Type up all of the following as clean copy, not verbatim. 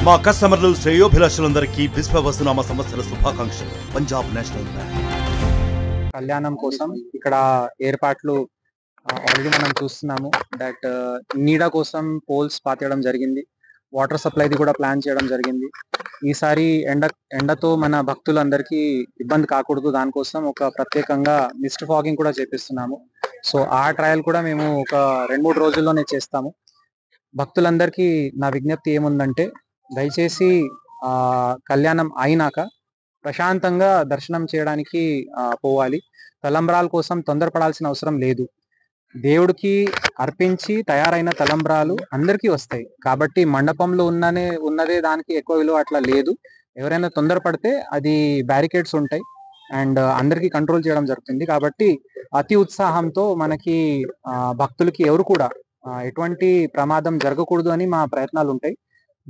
మా కస్టమర్లు శ్రేయోభిలాషులందరికీ విశ్వవసునామ సంవత్సర శుభాకాంక్షలు. Punjab national bank. కళ్యాణం కోసం ఇక్కడ ఏర్పాట్లు ఆల్రెడీ మనం చూస్తున్నాము. దట్ నీడ కోసం పోల్స్ పాతేయడం జరిగింది. వాటర్ సప్లైది కూడా ప్లాన్ చేయడం జరిగింది. ఈసారి ఎండతో మన భక్తులందరికీ ఇబ్బంది కాకూడదు, దానికోసం ఒక ప్రత్యేకంగా మిస్ట్ ఫాగింగ్ కూడా చేపిస్తున్నాము. సో ఆ ట్రయల్ కూడా మేము ఒక 2-3 రోజుల్లోనే చేస్తాము. భక్తులందరికీ నా విజ్ఞప్తి ఏముందంటే, దయచేసి కళ్యాణం అయినాక ప్రశాంతంగా దర్శనం చేయడానికి పోవాలి. తలంబ్రాల కోసం తొందరపడాల్సిన అవసరం లేదు. దేవుడికి అర్పించి తయారైన తలంబ్రాలు అందరికీ వస్తాయి కాబట్టి మండపంలో ఉన్నదే దానికి ఎక్కువ విలువ అట్లా లేదు. ఎవరైనా తొందరపడితే అది బ్యారికేడ్స్ ఉంటాయి అండ్ అందరికీ కంట్రోల్ చేయడం జరుగుతుంది. కాబట్టి అతి ఉత్సాహంతో మనకి భక్తులకి ఎవరు కూడా ఎటువంటి ప్రమాదం జరగకూడదు అని మా ప్రయత్నాలు ఉంటాయి.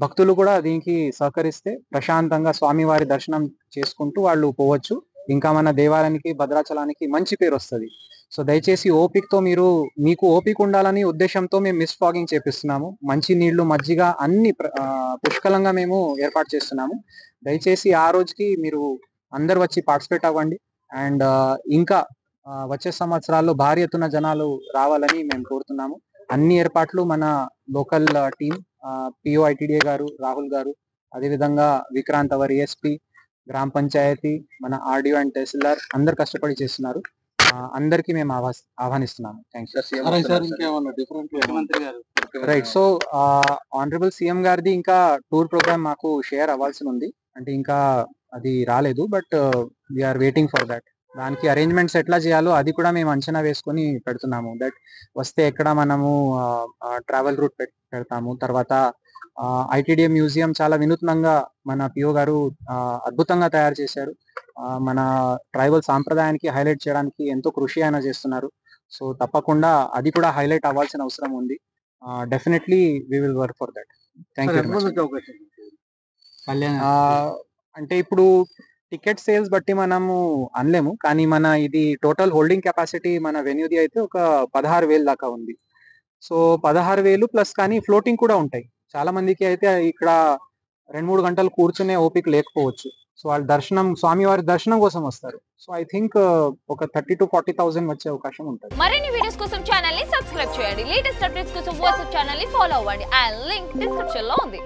భక్తులు కూడా దీనికి సహకరిస్తే ప్రశాంతంగా స్వామివారి దర్శనం చేసుకుంటూ వాళ్ళు పోవచ్చు. ఇంకా మన దేవాలయానికి, భద్రాచలానికి మంచి పేరు వస్తుంది. సో దయచేసి ఓపికతో మీకు ఓపిక ఉండాలని ఉద్దేశంతో మేము మిస్ట్ ఫాగింగ్ చేపిస్తున్నాము. మంచి నీళ్లు, మజ్జిగ అన్ని పుష్కలంగా మేము ఏర్పాటు చేస్తున్నాము. దయచేసి ఆ రోజుకి మీరు అందరు వచ్చి పార్టిసిపేట్ అవ్వండి. అండ్ ఇంకా వచ్చే సంవత్సరాల్లో భారీ ఎత్తున జనాలు రావాలని మేము కోరుతున్నాము. అన్ని ఏర్పాట్లు మన లోకల్ టీం, పిఓ ఐటీడీఏ గారు, రాహుల్ గారు, అదేవిధంగా విక్రాంత్ అవర్ ESP, గ్రామ పంచాయతీ, మన ఆర్డీఓ అండ్ తహసీల్దార్ అందరు కష్టపడి చేస్తున్నారు. అందరికి మేము ఆహ్వానిస్తున్నాము. రైట్. సో ఆనరబుల్ సీఎం గారిది ఇంకా టూర్ ప్రోగ్రామ్ మాకు షేర్ అవ్వాల్సి ఉంది. అంటే ఇంకా అది రాలేదు, but we are waiting for that. దానికి అరేంజ్మెంట్స్ ఎట్లా చేయాలో అది కూడా మేము అంచనా వేసుకొని పెడుతున్నాము. దట్ వస్తే ఎక్కడ మనము ట్రావెల్ రూట్ పెడతాము. తర్వాత ఐటీడీఏ మ్యూజియం చాలా వినూత్నంగా మన పిఓ గారు అద్భుతంగా తయారు చేశారు. మన ట్రైబల్ సాంప్రదాయానికి హైలైట్ చేయడానికి ఎంతో కృషి ఆయన చేస్తున్నారు. సో తప్పకుండా అది కూడా హైలైట్ అవ్వాల్సిన అవసరం ఉంది. Definitely we will work for that. Thank you. అంటే ఇప్పుడు టికెట్ సేల్స్ బట్టి మనము అనలేము, కానీ మన ఇది టోటల్ హోల్డింగ్ కెపాసిటీ మన వెన్యూది అయితే ఒక 16,000 దాకా ఉంది. సో 16,000 ప్లస్ కానీ ఫ్లోటింగ్ కూడా ఉంటాయి. చాలా మందికి అయితే ఇక్కడ 2-3 గంటలు కూర్చునే ఓపిక లేకపోవచ్చు. సో వాళ్ళు స్వామివారి దర్శనం కోసం వస్తారు. సో ఐ థింక్ ఒక 30,000 to 40,000 వచ్చే అవకాశం ఉంటుంది. మరిన్ని వీడియోస్ కోసం ఛానల్ ని సబ్స్క్రైబ్ చేయండి. లేటెస్ట్ అప్డేట్స్ కోసం వాట్సాప్ ఛానల్ ని ఫాలో అవ్వండి. ఆ లింక్ డిస్క్రిప్షన్ లో ఉంది.